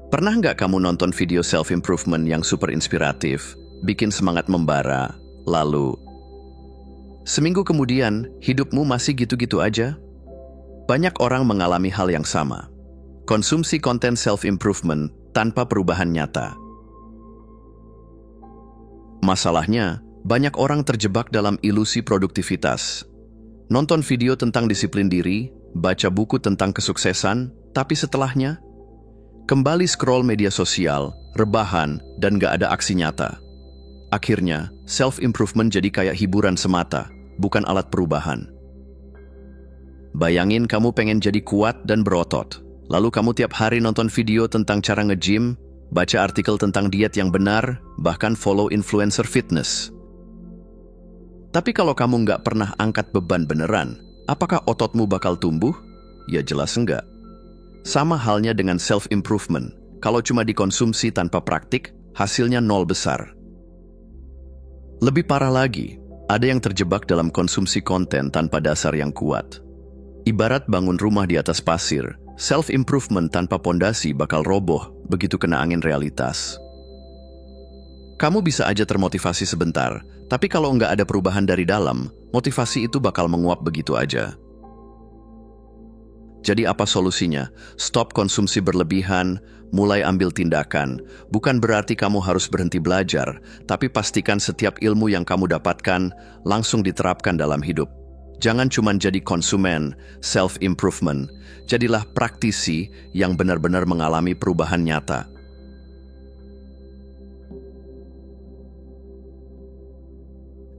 Pernah nggak kamu nonton video self-improvement yang super inspiratif, bikin semangat membara, lalu seminggu kemudian hidupmu masih gitu-gitu aja? Banyak orang mengalami hal yang sama. Konsumsi konten self-improvement tanpa perubahan nyata. Masalahnya, banyak orang terjebak dalam ilusi produktivitas. Nonton video tentang disiplin diri, baca buku tentang kesuksesan, tapi setelahnya kembali scroll media sosial, rebahan, dan gak ada aksi nyata. Akhirnya, self-improvement jadi kayak hiburan semata, bukan alat perubahan. Bayangin kamu pengen jadi kuat dan berotot, lalu kamu tiap hari nonton video tentang cara nge-gym, baca artikel tentang diet yang benar, bahkan follow influencer fitness. Tapi kalau kamu nggak pernah angkat beban beneran, apakah ototmu bakal tumbuh? Ya jelas enggak. Sama halnya dengan self-improvement. Kalau cuma dikonsumsi tanpa praktik, hasilnya nol besar. Lebih parah lagi, ada yang terjebak dalam konsumsi konten tanpa dasar yang kuat. Ibarat bangun rumah di atas pasir, self-improvement tanpa pondasi bakal roboh begitu kena angin realitas. Kamu bisa aja termotivasi sebentar, tapi kalau nggak ada perubahan dari dalam, motivasi itu bakal menguap begitu aja. Jadi apa solusinya? Stop konsumsi berlebihan, mulai ambil tindakan. Bukan berarti kamu harus berhenti belajar, tapi pastikan setiap ilmu yang kamu dapatkan langsung diterapkan dalam hidup. Jangan cuma jadi konsumen, self-improvement. Jadilah praktisi yang benar-benar mengalami perubahan nyata.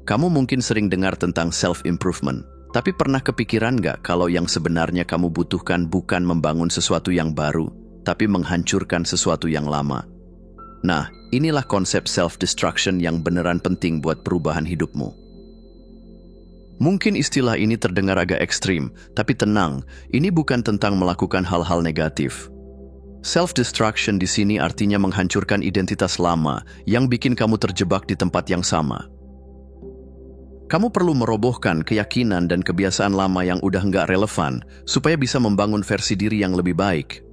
Kamu mungkin sering dengar tentang self-improvement, tapi pernah kepikiran nggak kalau yang sebenarnya kamu butuhkan bukan membangun sesuatu yang baru, tapi menghancurkan sesuatu yang lama? Nah, inilah konsep self-destruction yang beneran penting buat perubahan hidupmu. Mungkin istilah ini terdengar agak ekstrim, tapi tenang, ini bukan tentang melakukan hal-hal negatif. Self-destruction di sini artinya menghancurkan identitas lama yang bikin kamu terjebak di tempat yang sama. Kamu perlu merobohkan keyakinan dan kebiasaan lama yang udah nggak relevan supaya bisa membangun versi diri yang lebih baik.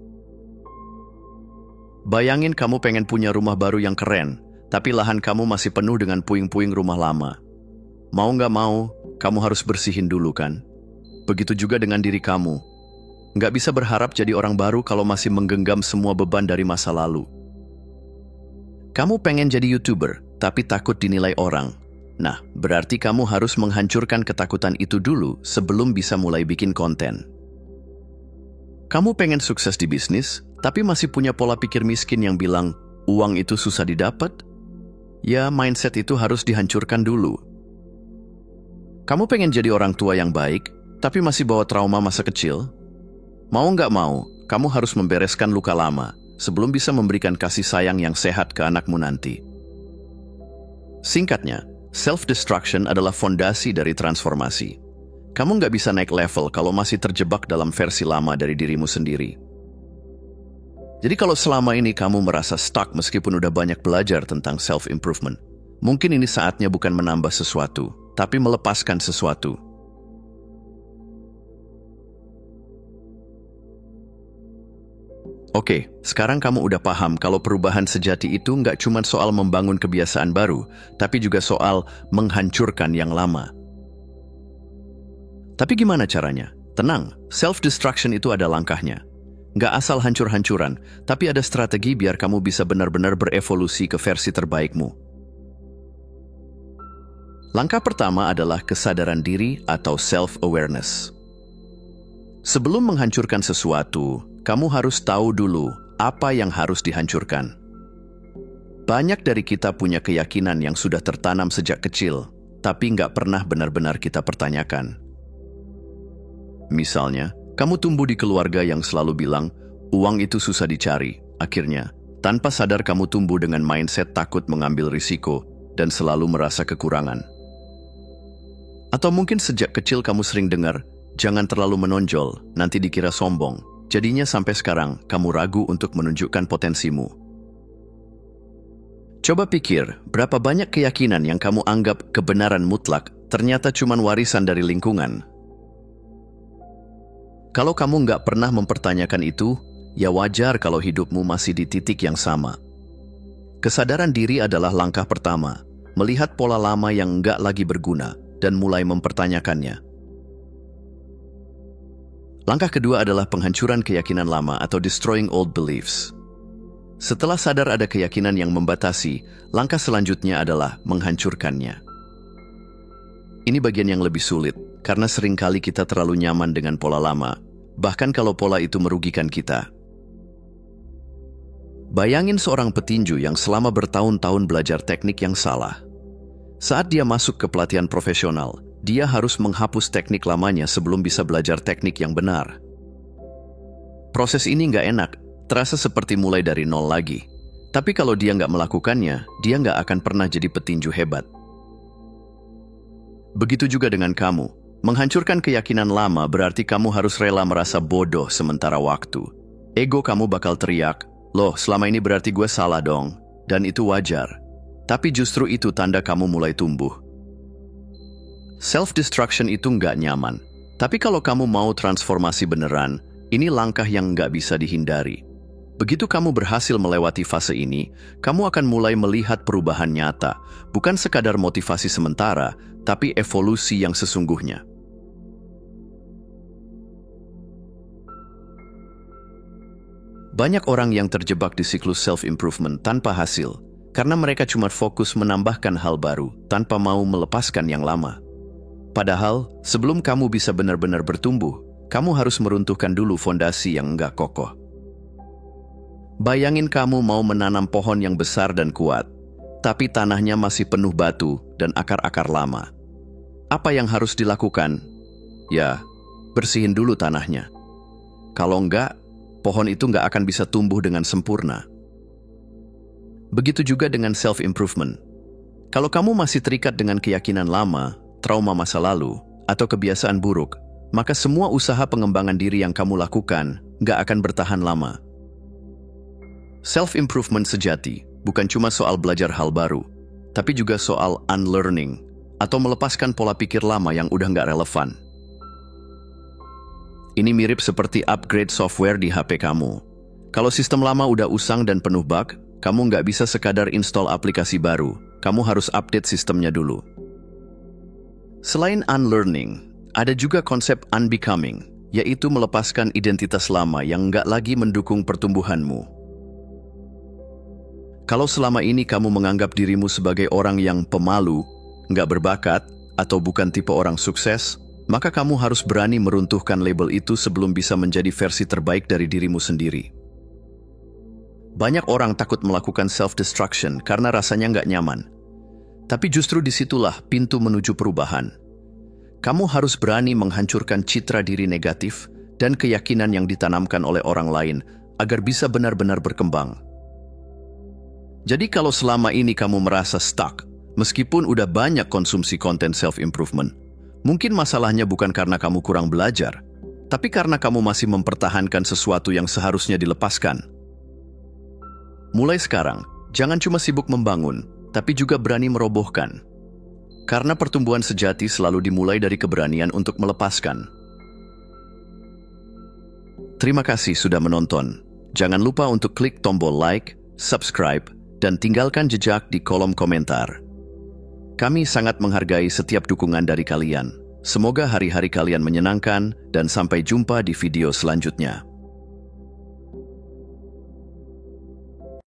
Bayangin kamu pengen punya rumah baru yang keren, tapi lahan kamu masih penuh dengan puing-puing rumah lama. Mau nggak mau, kamu harus bersihin dulu kan? Begitu juga dengan diri kamu. Nggak bisa berharap jadi orang baru kalau masih menggenggam semua beban dari masa lalu. Kamu pengen jadi YouTuber, tapi takut dinilai orang. Nah, berarti kamu harus menghancurkan ketakutan itu dulu sebelum bisa mulai bikin konten. Kamu pengen sukses di bisnis, tapi masih punya pola pikir miskin yang bilang, uang itu susah didapat? Ya, mindset itu harus dihancurkan dulu. Kamu pengen jadi orang tua yang baik, tapi masih bawa trauma masa kecil? Mau nggak mau, kamu harus membereskan luka lama sebelum bisa memberikan kasih sayang yang sehat ke anakmu nanti. Singkatnya, self-destruction adalah fondasi dari transformasi. Kamu nggak bisa naik level kalau masih terjebak dalam versi lama dari dirimu sendiri. Jadi kalau selama ini kamu merasa stuck meskipun udah banyak belajar tentang self-improvement, mungkin ini saatnya bukan menambah sesuatu, tapi melepaskan sesuatu. Oke, sekarang kamu udah paham kalau perubahan sejati itu nggak cuma soal membangun kebiasaan baru, tapi juga soal menghancurkan yang lama. Tapi gimana caranya? Tenang, self-destruction itu ada langkahnya. Nggak asal hancur-hancuran, tapi ada strategi biar kamu bisa benar-benar berevolusi ke versi terbaikmu. Langkah pertama adalah kesadaran diri atau self-awareness. Sebelum menghancurkan sesuatu, kamu harus tahu dulu apa yang harus dihancurkan. Banyak dari kita punya keyakinan yang sudah tertanam sejak kecil, tapi nggak pernah benar-benar kita pertanyakan. Misalnya, kamu tumbuh di keluarga yang selalu bilang, uang itu susah dicari. Akhirnya, tanpa sadar kamu tumbuh dengan mindset takut mengambil risiko dan selalu merasa kekurangan. Atau mungkin sejak kecil kamu sering dengar, jangan terlalu menonjol, nanti dikira sombong. Jadinya sampai sekarang, kamu ragu untuk menunjukkan potensimu. Coba pikir, berapa banyak keyakinan yang kamu anggap kebenaran mutlak, ternyata cuma warisan dari lingkungan. Kalau kamu nggak pernah mempertanyakan itu, ya wajar kalau hidupmu masih di titik yang sama. Kesadaran diri adalah langkah pertama, melihat pola lama yang nggak lagi berguna dan mulai mempertanyakannya. Langkah kedua adalah penghancuran keyakinan lama atau destroying old beliefs. Setelah sadar ada keyakinan yang membatasi, langkah selanjutnya adalah menghancurkannya. Ini bagian yang lebih sulit, karena seringkali kita terlalu nyaman dengan pola lama, bahkan kalau pola itu merugikan kita. Bayangin seorang petinju yang selama bertahun-tahun belajar teknik yang salah. Saat dia masuk ke pelatihan profesional, dia harus menghapus teknik lamanya sebelum bisa belajar teknik yang benar. Proses ini nggak enak, terasa seperti mulai dari nol lagi. Tapi kalau dia nggak melakukannya, dia nggak akan pernah jadi petinju hebat. Begitu juga dengan kamu. Menghancurkan keyakinan lama berarti kamu harus rela merasa bodoh sementara waktu. Ego kamu bakal teriak, "Loh, selama ini berarti gue salah dong." Dan itu wajar. Tapi justru itu tanda kamu mulai tumbuh. Self-destruction itu nggak nyaman. Tapi kalau kamu mau transformasi beneran, ini langkah yang nggak bisa dihindari. Begitu kamu berhasil melewati fase ini, kamu akan mulai melihat perubahan nyata, bukan sekadar motivasi sementara, tapi evolusi yang sesungguhnya. Banyak orang yang terjebak di siklus self-improvement tanpa hasil, karena mereka cuma fokus menambahkan hal baru, tanpa mau melepaskan yang lama. Padahal, sebelum kamu bisa benar-benar bertumbuh, kamu harus meruntuhkan dulu fondasi yang nggak kokoh. Bayangin kamu mau menanam pohon yang besar dan kuat, tapi tanahnya masih penuh batu dan akar-akar lama. Apa yang harus dilakukan? Ya, bersihin dulu tanahnya. Kalau enggak, pohon itu enggak akan bisa tumbuh dengan sempurna. Begitu juga dengan self-improvement. Kalau kamu masih terikat dengan keyakinan lama, trauma masa lalu, atau kebiasaan buruk, maka semua usaha pengembangan diri yang kamu lakukan enggak akan bertahan lama. Self-improvement sejati bukan cuma soal belajar hal baru, tapi juga soal unlearning, atau melepaskan pola pikir lama yang udah nggak relevan. Ini mirip seperti upgrade software di HP kamu. Kalau sistem lama udah usang dan penuh bug, kamu nggak bisa sekadar install aplikasi baru, kamu harus update sistemnya dulu. Selain unlearning, ada juga konsep unbecoming, yaitu melepaskan identitas lama yang nggak lagi mendukung pertumbuhanmu. Kalau selama ini kamu menganggap dirimu sebagai orang yang pemalu, nggak berbakat, atau bukan tipe orang sukses, maka kamu harus berani meruntuhkan label itu sebelum bisa menjadi versi terbaik dari dirimu sendiri. Banyak orang takut melakukan self-destruction karena rasanya nggak nyaman. Tapi justru disitulah pintu menuju perubahan. Kamu harus berani menghancurkan citra diri negatif dan keyakinan yang ditanamkan oleh orang lain agar bisa benar-benar berkembang. Jadi kalau selama ini kamu merasa stuck, meskipun udah banyak konsumsi konten self-improvement, mungkin masalahnya bukan karena kamu kurang belajar, tapi karena kamu masih mempertahankan sesuatu yang seharusnya dilepaskan. Mulai sekarang, jangan cuma sibuk membangun, tapi juga berani merobohkan. Karena pertumbuhan sejati selalu dimulai dari keberanian untuk melepaskan. Terima kasih sudah menonton. Jangan lupa untuk klik tombol like, subscribe, dan tinggalkan jejak di kolom komentar. Kami sangat menghargai setiap dukungan dari kalian. Semoga hari-hari kalian menyenangkan dan sampai jumpa di video selanjutnya.